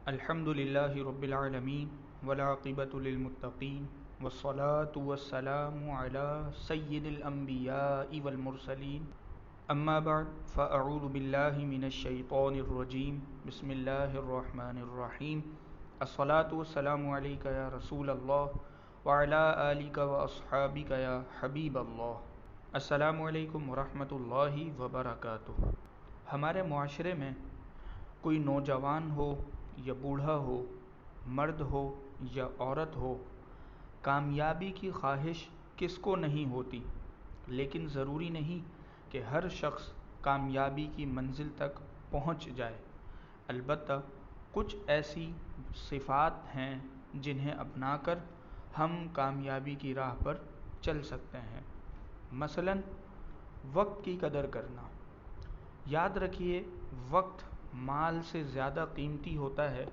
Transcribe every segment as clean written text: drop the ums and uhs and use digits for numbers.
الحمد للہ رب العالمین والعاقبۃ للمتقین والصلاة والسلام علی سید الانبیاء والمرسلین اما بعد فاعوذ باللہ من الشیطان الرجیم بسم اللہ الرحمن الرحیم الصلاة والسلام علیک یا رسول اللہ وعلی آلک واصحابک یا حبیب اللہ۔ السلام علیکم ورحمۃ اللہ وبرکاتہ۔ ہمارے معاشرے میں کوئی نوجوان ہو یا بوڑھا ہو، مرد ہو یا عورت ہو، کامیابی کی خواہش کس کو نہیں ہوتی، لیکن ضروری نہیں کہ ہر شخص کامیابی کی منزل تک پہنچ جائے۔ البتہ کچھ ایسی صفات ہیں جنہیں اپنا کر ہم کامیابی کی راہ پر چل سکتے ہیں۔ مثلا وقت کی قدر کرنا۔ یاد رکھیے، وقت مال سے زیادہ قیمتی ہوتا ہے۔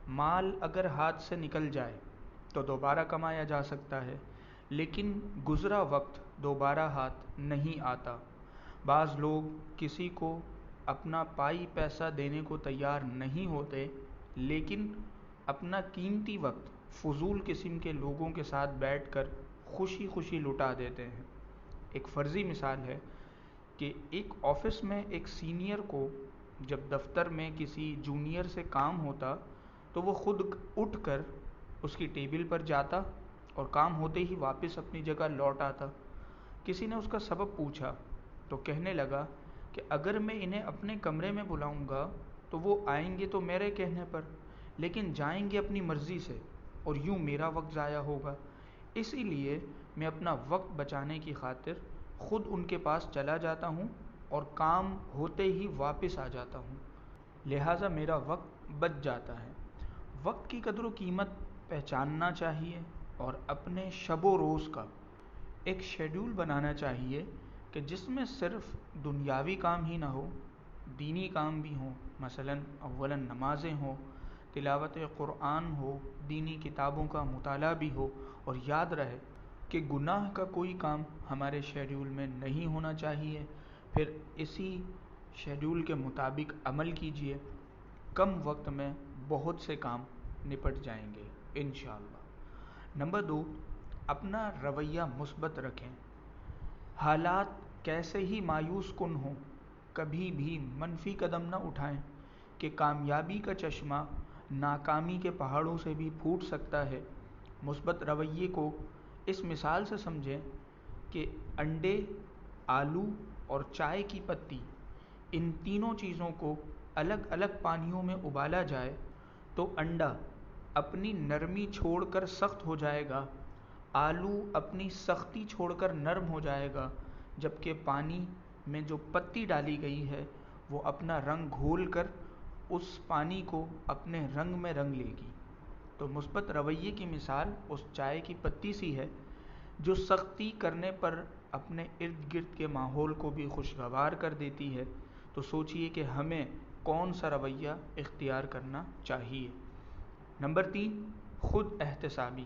مال اگر ہاتھ سے نکل جائے تو دوبارہ کمایا جا سکتا ہے، لیکن گزرا وقت دوبارہ ہاتھ نہیں آتا۔ بعض لوگ کسی کو اپنا پائی پیسہ دینے کو تیار نہیں ہوتے، لیکن اپنا قیمتی وقت فضول قسم کے لوگوں کے ساتھ بیٹھ کر خوشی خوشی لٹا دیتے ہیں۔ ایک فرضی مثال ہے کہ ایک آفس میں ایک سینئر کو جب دفتر میں کسی جونیئر سے کام ہوتا تو وہ خود اٹھ کر اس کی ٹیبل پر جاتا اور کام ہوتے ہی واپس اپنی جگہ لوٹ آتا۔ کسی نے اس کا سبب پوچھا تو کہنے لگا کہ اگر میں انہیں اپنے کمرے میں بلاؤں گا تو وہ آئیں گے تو میرے کہنے پر، لیکن جائیں گے اپنی مرضی سے، اور یوں میرا وقت ضائع ہوگا۔ اسی لیے میں اپنا وقت بچانے کی خاطر خود ان کے پاس چلا جاتا ہوں اور کام ہوتے ہی واپس آ جاتا ہوں، لہٰذا میرا وقت بچ جاتا ہے۔ وقت کی قدر و قیمت پہچاننا چاہیے اور اپنے شب و روز کا ایک شیڈول بنانا چاہیے کہ جس میں صرف دنیاوی کام ہی نہ ہو، دینی کام بھی ہوں۔ مثلا اولا نمازیں ہوں، تلاوت قرآن ہو، دینی کتابوں کا مطالعہ بھی ہو، اور یاد رہے کہ گناہ کا کوئی کام ہمارے شیڈول میں نہیں ہونا چاہیے۔ پھر اسی شیڈول کے مطابق عمل کیجیے، کم وقت میں بہت سے کام نپٹ جائیں گے انشاءاللہ۔ نمبر 2، اپنا رویہ مثبت رکھیں۔ حالات کیسے ہی مایوس کن ہوں، کبھی بھی منفی قدم نہ اٹھائیں کہ کامیابی کا چشمہ ناکامی کے پہاڑوں سے بھی پھوٹ سکتا ہے۔ مثبت رویے کو اس مثال سے سمجھیں کہ انڈے، آلو اور چائے کی پتی، ان تینوں چیزوں کو الگ الگ پانیوں میں ابالا جائے تو انڈا اپنی نرمی چھوڑ کر سخت ہو جائے گا، آلو اپنی سختی چھوڑ کر نرم ہو جائے گا، جبکہ پانی میں جو پتی ڈالی گئی ہے وہ اپنا رنگ گھول کر اس پانی کو اپنے رنگ میں رنگ لے گی۔ تو مثبت رویے کی مثال اس چائے کی پتی سی ہے جو سختی کرنے پر اپنے ارد گرد کے ماحول کو بھی خوشگوار کر دیتی ہے۔ تو سوچئے کہ ہمیں کون سا رویہ اختیار کرنا چاہیے۔ نمبر 3، خود احتسابی۔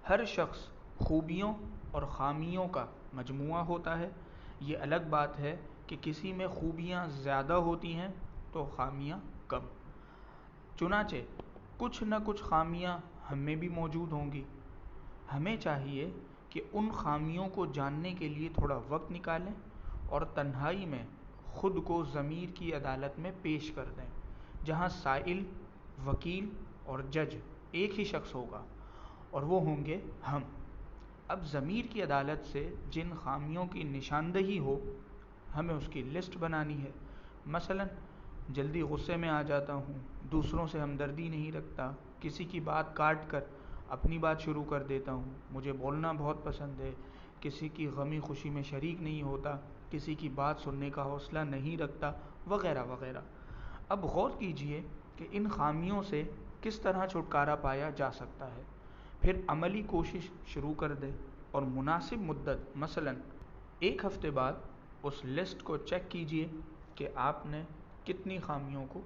ہر شخص خوبیوں اور خامیوں کا مجموعہ ہوتا ہے۔ یہ الگ بات ہے کہ کسی میں خوبیاں زیادہ ہوتی ہیں تو خامیاں کم۔ چنانچہ کچھ نہ کچھ خامیاں ہم میں بھی موجود ہوں گی۔ ہمیں چاہیے کہ ان خامیوں کو جاننے کے لیے تھوڑا وقت نکالیں اور تنہائی میں خود کو ضمیر کی عدالت میں پیش کر دیں، جہاں سائل، وکیل اور جج ایک ہی شخص ہوگا، اور وہ ہوں گے ہم۔ اب ضمیر کی عدالت سے جن خامیوں کی نشاندہی ہو، ہمیں اس کی لسٹ بنانی ہے۔ مثلا جلدی غصے میں آ جاتا ہوں، دوسروں سے ہمدردی نہیں رکھتا، کسی کی بات کاٹ کر اپنی بات شروع کر دیتا ہوں، مجھے بولنا بہت پسند ہے، کسی کی غمی خوشی میں شریک نہیں ہوتا، کسی کی بات سننے کا حوصلہ نہیں رکھتا، وغیرہ وغیرہ۔ اب غور کیجئے کہ ان خامیوں سے کس طرح چھٹکارا پایا جا سکتا ہے، پھر عملی کوشش شروع کر دیں اور مناسب مدت، مثلا 1 ہفتے بعد اس لسٹ کو چیک کیجئے کہ آپ نے کتنی خامیوں کو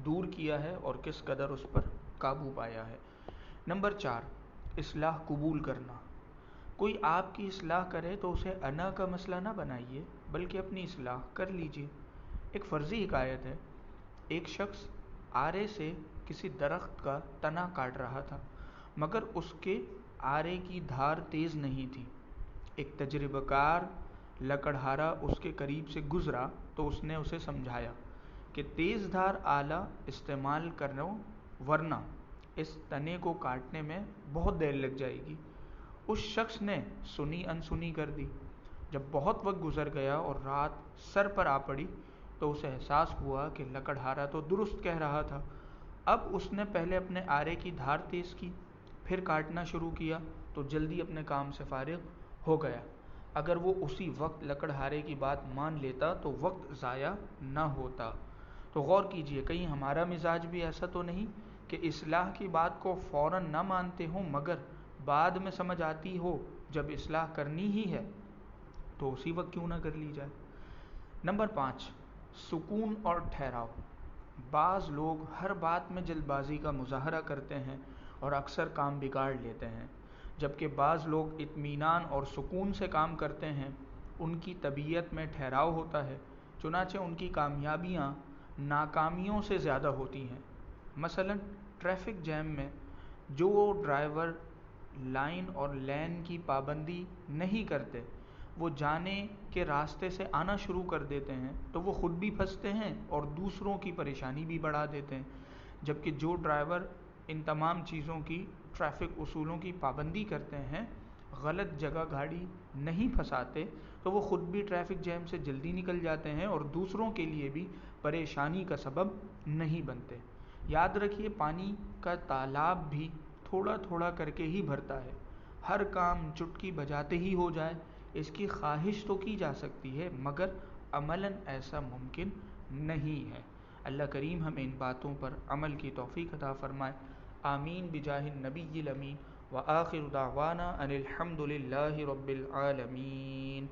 دور کیا ہے اور کس قدر اس پر قابو پایا ہے۔ نمبر 4، اصلاح قبول کرنا۔ کوئی آپ کی اصلاح کرے تو اسے انا کا مسئلہ نہ بنائیے، بلکہ اپنی اصلاح کر لیجئے۔ ایک فرضی حکایت ہے، ایک شخص آرے سے کسی درخت کا تنا کاٹ رہا تھا، مگر اس کے آرے کی دھار تیز نہیں تھی۔ ایک تجربہ کار لکڑہارا اس کے قریب سے گزرا تو اس نے اسے سمجھایا کہ تیز دھار آلہ استعمال کرو، ورنہ اس تنے کو کاٹنے میں بہت دیر لگ جائے گی۔ اس شخص نے سنی انسنی کر دی۔ جب بہت وقت گزر گیا اور رات سر پر آ پڑی تو اسے احساس ہوا کہ لکڑہارا تو درست کہہ رہا تھا۔ اب اس نے پہلے اپنے آرے کی دھار تیز کی، پھر کاٹنا شروع کیا تو جلدی اپنے کام سے فارغ ہو گیا۔ اگر وہ اسی وقت لکڑہارے کی بات مان لیتا تو وقت ضائع نہ ہوتا۔ تو غور کیجئے، کہیں ہمارا مزاج بھی ایسا تو نہیں کہ اصلاح کی بات کو فوراً نہ مانتے ہوں، مگر بعد میں سمجھ آتی ہو جب اصلاح کرنی ہی ہے تو اسی وقت کیوں نہ کر لی جائے۔ نمبر 5، سکون اور ٹھہراؤ۔ بعض لوگ ہر بات میں جلد بازی کا مظاہرہ کرتے ہیں اور اکثر کام بگاڑ لیتے ہیں، جبکہ بعض لوگ اطمینان اور سکون سے کام کرتے ہیں۔ ان کی طبیعت میں ٹھہراؤ ہوتا ہے، چنانچہ ان کی کامیابیاں ناکامیوں سے زیادہ ہوتی ہیں۔ مثلا ٹریفک جیم میں جو ڈرائیور لائن اور لین کی پابندی نہیں کرتے، وہ جانے کے راستے سے آنا شروع کر دیتے ہیں تو وہ خود بھی پھنستے ہیں اور دوسروں کی پریشانی بھی بڑھا دیتے ہیں، جبکہ جو ڈرائیور ان تمام چیزوں کی، ٹریفک اصولوں کی پابندی کرتے ہیں، غلط جگہ گاڑی نہیں پھنساتے، تو وہ خود بھی ٹریفک جیم سے جلدی نکل جاتے ہیں اور دوسروں کے لیے بھی پریشانی کا سبب نہیں بنتے۔ یاد رکھیے، پانی کا تالاب بھی تھوڑا تھوڑا کر کے ہی بھرتا ہے۔ ہر کام چٹکی بجاتے ہی ہو جائے، اس کی خواہش تو کی جا سکتی ہے، مگر عملاً ایسا ممکن نہیں ہے۔ اللہ کریم ہمیں ان باتوں پر عمل کی توفیق عطا فرمائے۔ آمین بجاہ النبی الامین، وآخر دعوانا ان الحمد للہ رب العالمین۔